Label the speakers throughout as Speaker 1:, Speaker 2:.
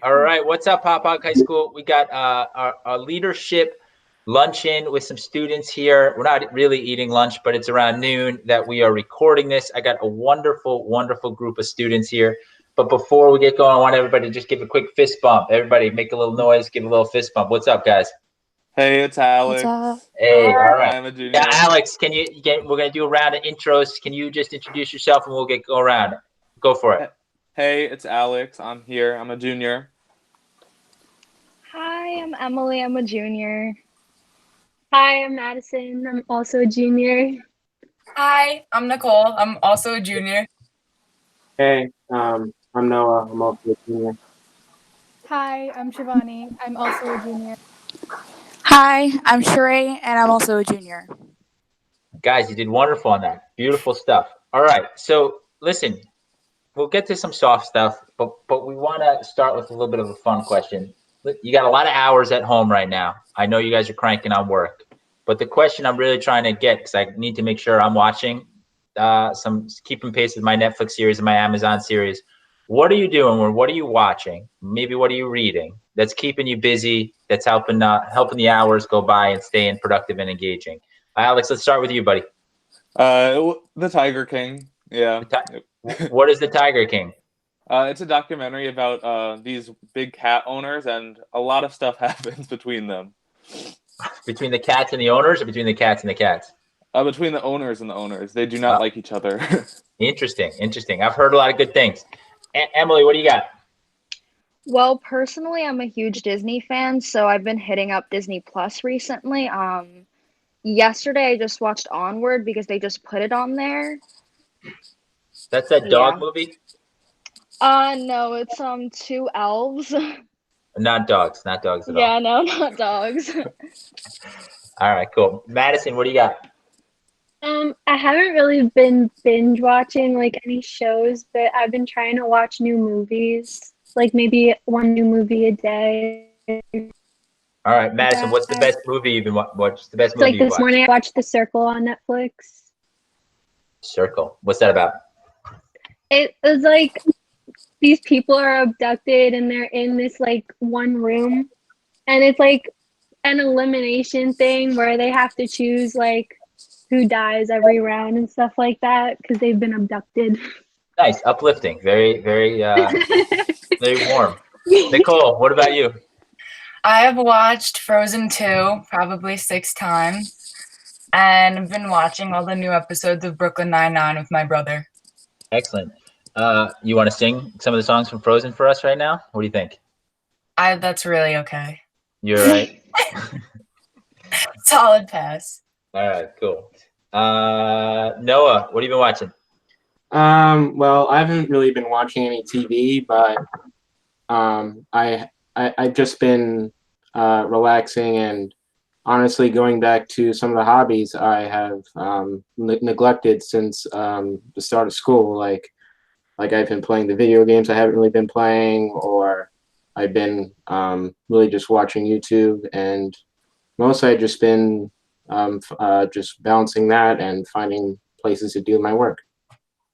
Speaker 1: All right, what's up, Pop High School? We got our leadership luncheon with some students here. We're not really eating lunch, but it's around noon that we are recording this. I got a wonderful, wonderful group of students here. But before we get going, I want everybody to just give a quick fist bump. Everybody make a little noise, give a little fist bump. What's up, guys?
Speaker 2: Hey, it's
Speaker 3: What's up?
Speaker 2: Alex.
Speaker 1: Hey, all right.
Speaker 2: I'm a
Speaker 1: Yeah,
Speaker 2: junior.
Speaker 1: Alex, we're gonna do a round of intros. Can you just introduce yourself and we'll go around. Go for it.
Speaker 2: Hey, it's Alex. I'm here. I'm a junior.
Speaker 3: Hi, I'm Emily. I'm a junior.
Speaker 4: Hi, I'm Madison. I'm also a junior.
Speaker 5: Hi, I'm Nicole. I'm also a junior.
Speaker 6: Hey, I'm Noah. I'm also a junior.
Speaker 7: Hi, I'm Shivani. I'm also a junior.
Speaker 8: Hi, I'm Sheree, and I'm also a junior.
Speaker 1: Guys, you did wonderful on that. Beautiful stuff. All right, so listen, we'll get to some soft stuff, but we want to start with a little bit of a fun question. You got a lot of hours at home right now. I know you guys are cranking on work, but the question I'm really trying to get, because I need to make sure I'm watching some keeping pace with my Netflix series and my Amazon series. What are you doing, or what are you watching? Maybe what are you reading that's keeping you busy, that's helping the hours go by and staying productive and engaging? Alex, let's start with you, buddy.
Speaker 2: The Tiger King. Yeah.
Speaker 1: What is the Tiger King?
Speaker 2: It's a documentary about these big cat owners, and a lot of stuff happens between them.
Speaker 1: Between the cats and the owners, or between the cats and the cats?
Speaker 2: Between the owners and the owners. They do not like each other.
Speaker 1: Interesting. I've heard a lot of good things. Emily, what do you got?
Speaker 3: Well, personally, I'm a huge Disney fan, so I've been hitting up Disney Plus recently. Yesterday I just watched Onward because they just put it on there.
Speaker 1: That's that dog movie?
Speaker 3: No, it's two elves.
Speaker 1: Not dogs at all.
Speaker 3: Yeah, no, not dogs.
Speaker 1: All right, cool. Madison, what do you got?
Speaker 4: I haven't really been binge watching like any shows, but I've been trying to watch new movies, like maybe one new movie a day.
Speaker 1: All right, Madison, what's the best movie you've been watching? What's the best
Speaker 4: So,
Speaker 1: movie
Speaker 4: like
Speaker 1: you've
Speaker 4: this
Speaker 1: watched?
Speaker 4: morning, I watched The Circle on Netflix.
Speaker 1: Circle. What's that about?
Speaker 4: It was like these people are abducted and they're in this like one room, and it's like an elimination thing where they have to choose like who dies every round and stuff like that because they've been abducted.
Speaker 1: Nice, uplifting, very, very, very warm. Nicole, what about you?
Speaker 5: I have watched Frozen 2 probably 6 times, and I've been watching all the new episodes of Brooklyn Nine-Nine with my brother.
Speaker 1: Excellent. You want to sing some of the songs from Frozen for us right now? What do you think?
Speaker 5: That's really okay.
Speaker 1: You're right.
Speaker 5: Solid pass.
Speaker 1: All right, cool. Noah, what have you been watching?
Speaker 6: Well, I haven't really been watching any TV, but I've just been relaxing and honestly going back to some of the hobbies I have neglected since the start of school. Like I've been playing the video games I haven't really been playing, or I've been really just watching YouTube, and mostly I've just been just balancing that and finding places to do my work.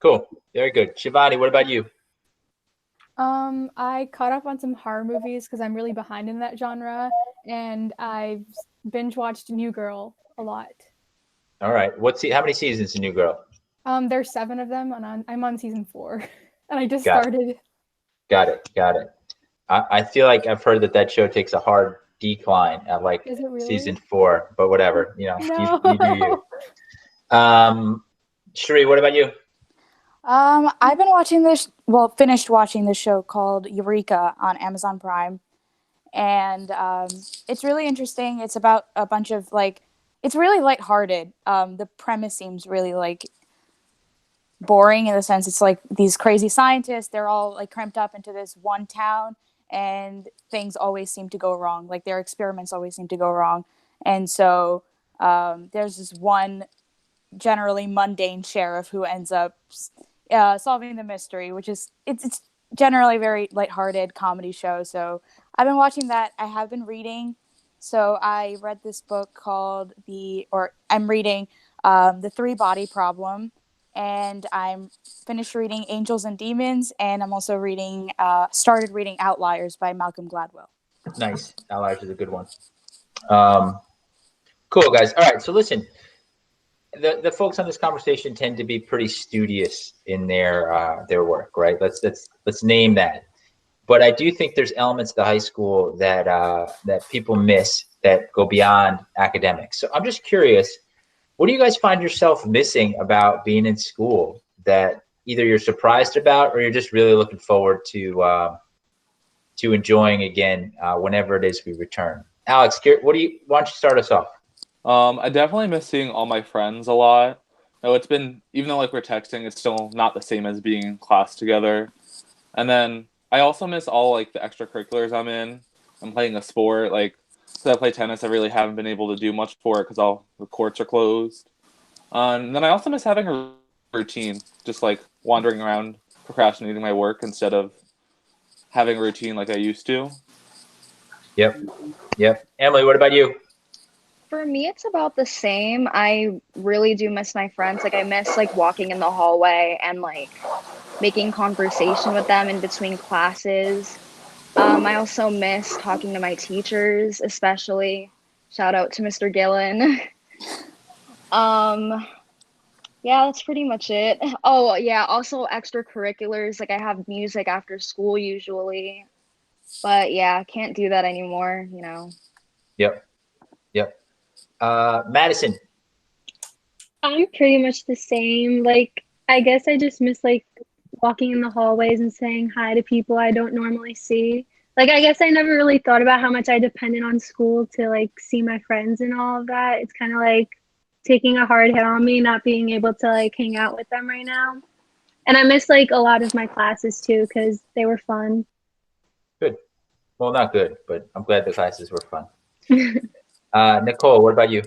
Speaker 1: Cool. Very good. Shivani, what about you?
Speaker 7: I caught up on some horror movies because I'm really behind in that genre, and I've binge watched New Girl a lot.
Speaker 1: All right. How many seasons in New Girl?
Speaker 7: There's 7 of them, and I'm on season 4, and I just
Speaker 1: Got
Speaker 7: started.
Speaker 1: Got it. I feel like I've heard that show takes a hard decline at like
Speaker 7: really?
Speaker 1: season 4, but whatever,
Speaker 7: No.
Speaker 1: you do you. Sheree, what about you?
Speaker 8: I've been finished watching this show called Eureka on Amazon Prime, and it's really interesting. It's about a bunch of it's really lighthearted. The premise seems really boring in the sense it's like these crazy scientists. They're all like cramped up into this one town, and things always seem to go wrong. Like their experiments always seem to go wrong, and so there's this one generally mundane sheriff who ends up solving the mystery, which is it's generally a very lighthearted comedy show. So I've been watching that. I have been reading. So I read this book I'm reading The Three Body Problem and I'm finished reading Angels and Demons, and I'm also started reading Outliers by Malcolm Gladwell.
Speaker 1: Nice. Outliers is a good one. Cool, guys. All right. So listen, the folks on this conversation tend to be pretty studious in their work, right? Let's name that. But I do think there's elements of the high school that people miss that go beyond academics. So I'm just curious, what do you guys find yourself missing about being in school that either you're surprised about or you're just really looking forward to enjoying again whenever it is we return? Alex, why don't you start us off?
Speaker 2: I definitely miss seeing all my friends a lot. No, it's been, even though like we're texting, it's still not the same as being in class together. And then I also miss all like the extracurriculars I'm in. I'm playing a sport. Like, so I play tennis. I really haven't been able to do much for it because all the courts are closed. And then I also miss having a routine, just like wandering around, procrastinating my work instead of having a routine like I used to.
Speaker 1: Yep. Emily, what about you?
Speaker 3: For me, it's about the same. I really do miss my friends. Like I miss like walking in the hallway and like making conversation with them in between classes. I also miss talking to my teachers, especially. Shout out to Mr. Gillen. Yeah, that's pretty much it. Oh, yeah, also extracurriculars. Like I have music after school usually. But yeah, can't do that anymore, you know.
Speaker 1: Yep. Madison.
Speaker 4: I'm pretty much the same. Like, I guess I just miss like walking in the hallways and saying hi to people I don't normally see. Like, I guess I never really thought about how much I depended on school to like see my friends and all of that. It's kind of like taking a hard hit on me not being able to like hang out with them right now. And I miss like a lot of my classes too because they were fun.
Speaker 1: Good. Well, not good, but I'm glad the classes were fun. Nicole, what about you?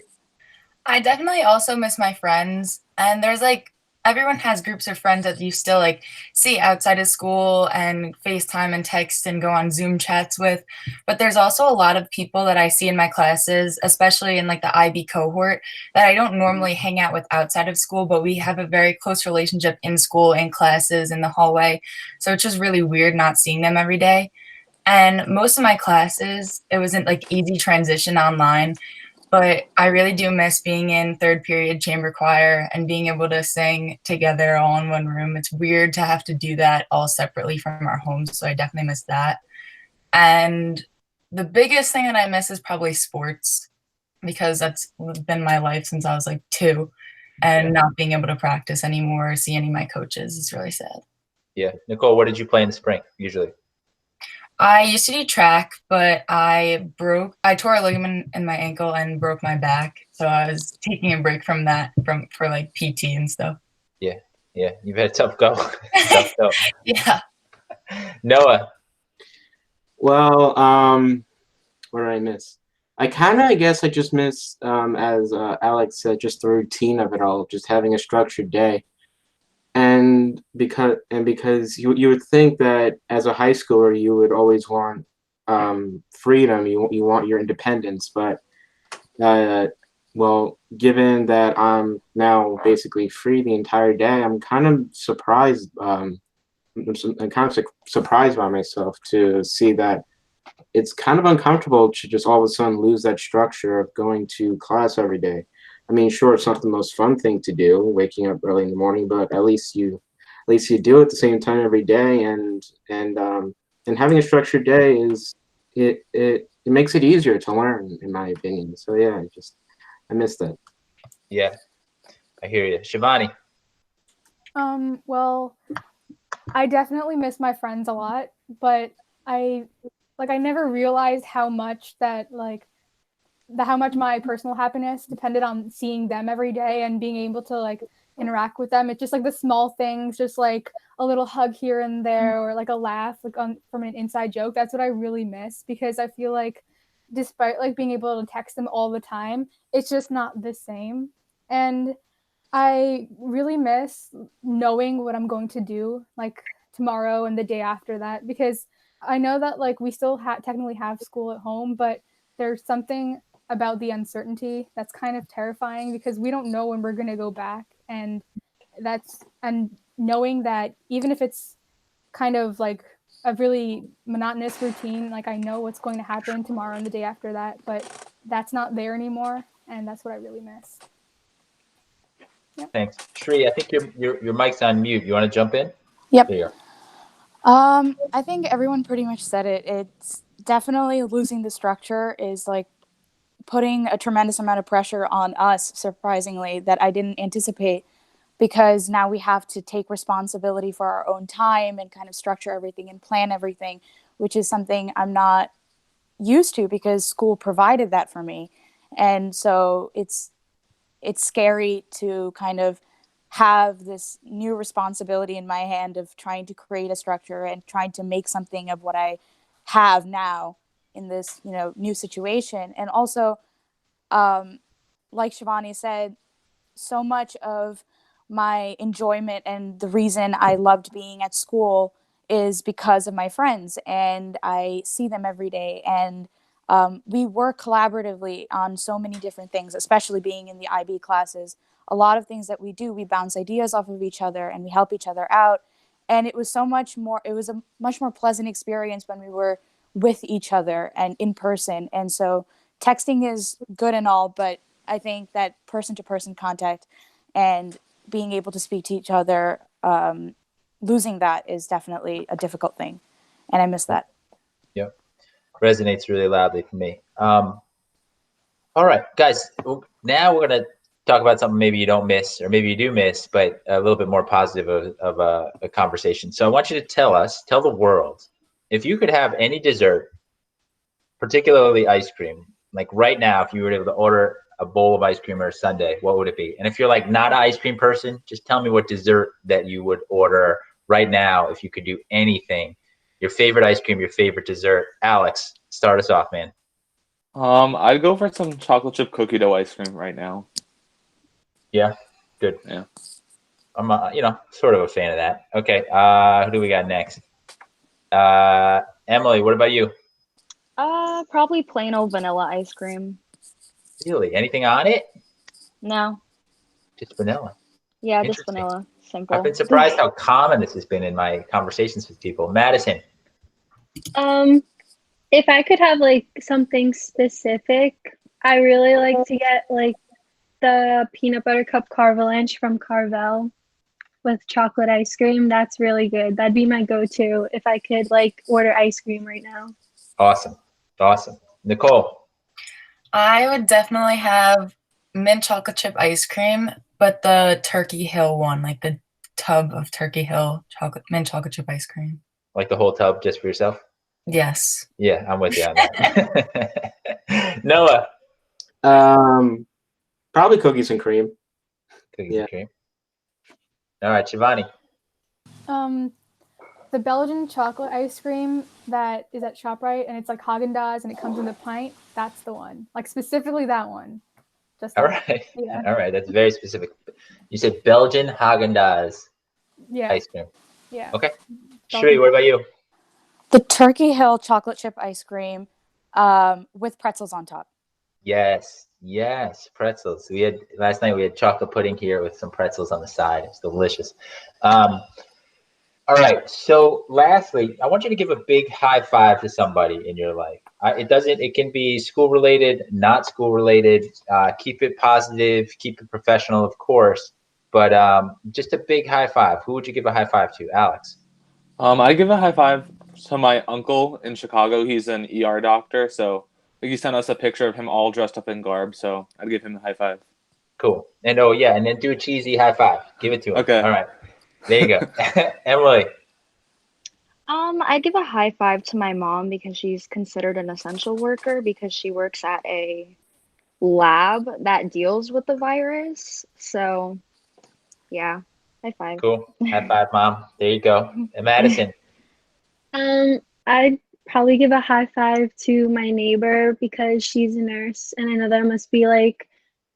Speaker 5: I definitely also miss my friends. And there's like, everyone has groups of friends that you still like see outside of school and FaceTime and text and go on Zoom chats with. But there's also a lot of people that I see in my classes, especially in like the IB cohort, that I don't normally hang out with outside of school, but we have a very close relationship in school, in classes, in the hallway. So it's just really weird not seeing them every day. And most of my classes, it wasn't like easy transition online. But I really do miss being in third period chamber choir and being able to sing together all in one room. It's weird to have to do that all separately from our homes, so I definitely miss that. And the biggest thing that I miss is probably sports because that's been my life since I was like 2, and not being able to practice anymore or see any of my coaches is really sad.
Speaker 1: Yeah. Nicole, what did you play in the spring usually?
Speaker 5: I used to do track, but I tore a ligament in my ankle and broke my back. So I was taking a break from that for like PT and stuff.
Speaker 1: Yeah. You've had a tough go. Tough go.
Speaker 5: Yeah.
Speaker 1: Noah.
Speaker 6: Well, what did I miss? I guess I just miss, as Alex said, just the routine of it all, just having a structured day. And because you would think that as a high schooler you would always want freedom, you want your independence, but well, given that I'm now basically free the entire day, I'm kind of surprised. I'm kind of surprised by myself to see that it's kind of uncomfortable to just all of a sudden lose that structure of going to class every day. I mean, sure, it's not the most fun thing to do, waking up early in the morning, but at least you do it at the same time every day, and having a structured day it makes it easier to learn, in my opinion. So yeah, I miss that.
Speaker 1: Yeah, I hear you, Shivani.
Speaker 7: Well, I definitely miss my friends a lot, but I never realized how much how much my personal happiness depended on seeing them every day and being able to like interact with them. It's just like the small things, just like a little hug here and there, or like a laugh like from an inside joke. That's what I really miss, because I feel like despite like being able to text them all the time, it's just not the same. And I really miss knowing what I'm going to do like tomorrow and the day after that, because I know that like we still technically have school at home, but there's something about the uncertainty that's kind of terrifying, because we don't know when we're going to go back, and and knowing that even if it's kind of like a really monotonous routine, like I know what's going to happen tomorrow and the day after that, but that's not there anymore, and that's what I really miss.
Speaker 1: Thanks. Shri, I think your mic's on mute. You want to jump in?
Speaker 8: Yep.
Speaker 1: There you are.
Speaker 8: I think everyone pretty much said it. It's definitely losing the structure is like putting a tremendous amount of pressure on us, surprisingly, that I didn't anticipate, because now we have to take responsibility for our own time and kind of structure everything and plan everything, which is something I'm not used to because school provided that for me. And so it's scary to kind of have this new responsibility in my hand of trying to create a structure and trying to make something of what I have now in this, new situation. And also, like Shivani said, so much of my enjoyment and the reason I loved being at school is because of my friends, and I see them every day. And we work collaboratively on so many different things, especially being in the IB classes. A lot of things that we do, we bounce ideas off of each other and we help each other out. And it was a much more pleasant experience when we were with each other and in person. And so texting is good and all, but I think that person to person contact and being able to speak to each other, losing that is definitely a difficult thing. And I miss that.
Speaker 1: Yep. Resonates really loudly for me. All right, guys, now we're going to talk about something maybe you don't miss, or maybe you do miss, but a little bit more positive of a conversation. So I want you to tell the world, if you could have any dessert, particularly ice cream, like right now, if you were able to order a bowl of ice cream or a sundae, what would it be? And if you're like not an ice cream person, just tell me what dessert that you would order right now if you could do anything. Your favorite ice cream, your favorite dessert. Alex, start us off, man.
Speaker 2: I'd go for some chocolate chip cookie dough ice cream right now.
Speaker 1: Yeah, good.
Speaker 2: Yeah.
Speaker 1: I'm, sort of a fan of that. Okay, who do we got next? Emily, what about you?
Speaker 3: Probably plain old vanilla ice cream.
Speaker 1: Really? Anything on it?
Speaker 3: No.
Speaker 1: Just vanilla.
Speaker 3: Yeah, just
Speaker 1: Interesting.
Speaker 3: vanilla. Simple.
Speaker 1: I've been surprised how common this has been in my conversations with people. Madison.
Speaker 4: If I could have like something specific, I really like to get like the peanut butter cup carvalanche from Carvel with chocolate ice cream. That's really good. That'd be my go-to if I could like order ice cream right now.
Speaker 1: Awesome. Nicole.
Speaker 5: I would definitely have mint chocolate chip ice cream, but the Turkey Hill one, like the tub of Turkey Hill mint chocolate chip ice cream.
Speaker 1: Like the whole tub just for yourself?
Speaker 5: Yes.
Speaker 1: Yeah, I'm with you on that. Noah.
Speaker 6: Probably cookies and cream.
Speaker 1: Cookies and cream. All right, Shivani.
Speaker 7: The Belgian chocolate ice cream that is at ShopRite, and it's like Haagen-Dazs and it comes in the pint. That's the one. Like specifically that one. Just
Speaker 1: All
Speaker 7: that.
Speaker 1: right.
Speaker 7: Yeah.
Speaker 1: All right. That's very specific. You said Belgian Haagen-Dazs ice cream.
Speaker 7: Yeah.
Speaker 1: Okay. Shri, what about you?
Speaker 8: The Turkey Hill chocolate chip ice cream with pretzels on top.
Speaker 1: Yes. Pretzels. Last night we had chocolate pudding here with some pretzels on the side. It's delicious. All right. So lastly, I want you to give a big high five to somebody in your life. It can be school related, not school related. Keep it positive, keep it professional, of course. But just a big high five. Who would you give a high five to? Alex.
Speaker 2: I give a high five to my uncle in Chicago. He's an ER doctor, so he sent us a picture of him all dressed up in garb. So I'd give him a high five.
Speaker 1: Cool. And and then do a cheesy high five. Give it to him.
Speaker 2: Okay.
Speaker 1: All right. There you go. Emily.
Speaker 3: I'd give a high five to my mom because she's considered an essential worker because she works at a lab that deals with the virus. So, yeah, high five.
Speaker 1: Cool. High five, Mom. There you go. And Madison.
Speaker 4: I'd probably give a high five to my neighbor because she's a nurse, and I know that must be like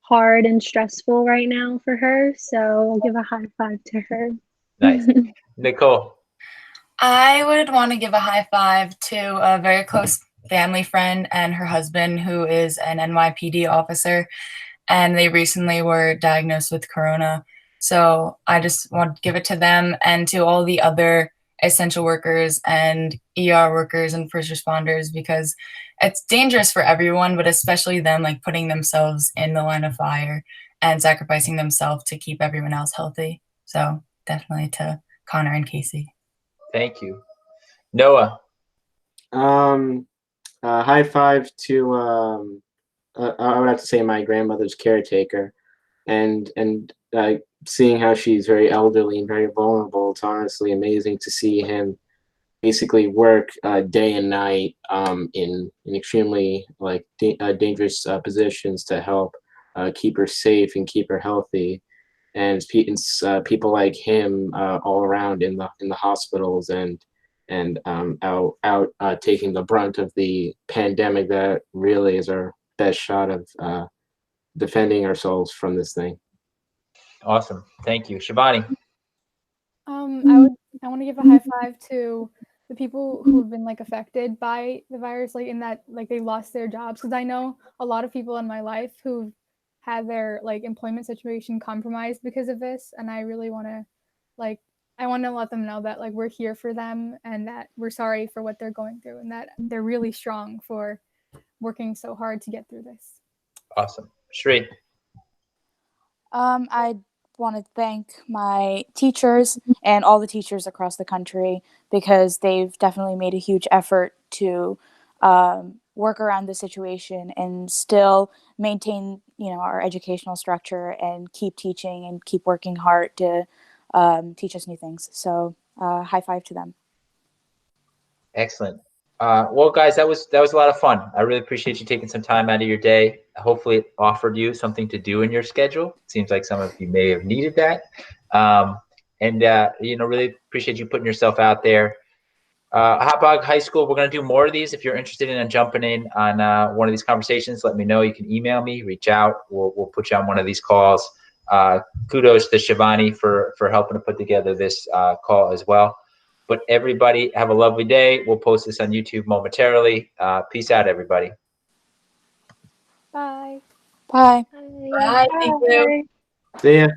Speaker 4: hard and stressful right now for her. So I'll give a high five to her.
Speaker 1: Nice. Nicole.
Speaker 5: I would want to give a high five to a very close family friend and her husband, who is an NYPD officer, and they recently were diagnosed with corona. So I just want to give it to them and to all the other essential workers and ER workers and first responders, because it's dangerous for everyone, but especially them, like putting themselves in the line of fire and sacrificing themselves to keep everyone else healthy. So definitely to Connor and Casey.
Speaker 1: Thank you. Noah.
Speaker 6: High five to I would have to say my grandmother's caretaker, and seeing how she's very elderly and very vulnerable. It's honestly amazing to see him basically work day and night in extremely like dangerous positions to help keep her safe and keep her healthy. And it's people like him all around in the hospitals and out taking the brunt of the pandemic that really is our best shot of defending ourselves from this thing.
Speaker 1: Awesome. Thank you. Shivani.
Speaker 7: I want to give a high five to the people who've been like affected by the virus, like in that like they lost their jobs, because I know a lot of people in my life who've had their like employment situation compromised because of this, and I really want to like I want to let them know that like we're here for them and that we're sorry for what they're going through and that they're really strong for working so hard to get through this.
Speaker 1: Awesome. Shri.
Speaker 8: I want to thank my teachers and all the teachers across the country, because they've definitely made a huge effort to work around the situation and still maintain, our educational structure and keep teaching and keep working hard to teach us new things. So high five to them.
Speaker 1: Excellent. Well, guys, that was a lot of fun. I really appreciate you taking some time out of your day. Hopefully it offered you something to do in your schedule. It seems like some of you may have needed that. Really appreciate you putting yourself out there. Hotbog High School, we're going to do more of these. If you're interested in jumping in on one of these conversations, let me know. You can email me, reach out. We'll put you on one of these calls. Kudos to Shivani for helping to put together this call as well. But everybody have a lovely day. We'll post this on YouTube momentarily. Peace out, everybody.
Speaker 7: Bye.
Speaker 8: Bye.
Speaker 5: Bye. Thank you.
Speaker 6: See ya.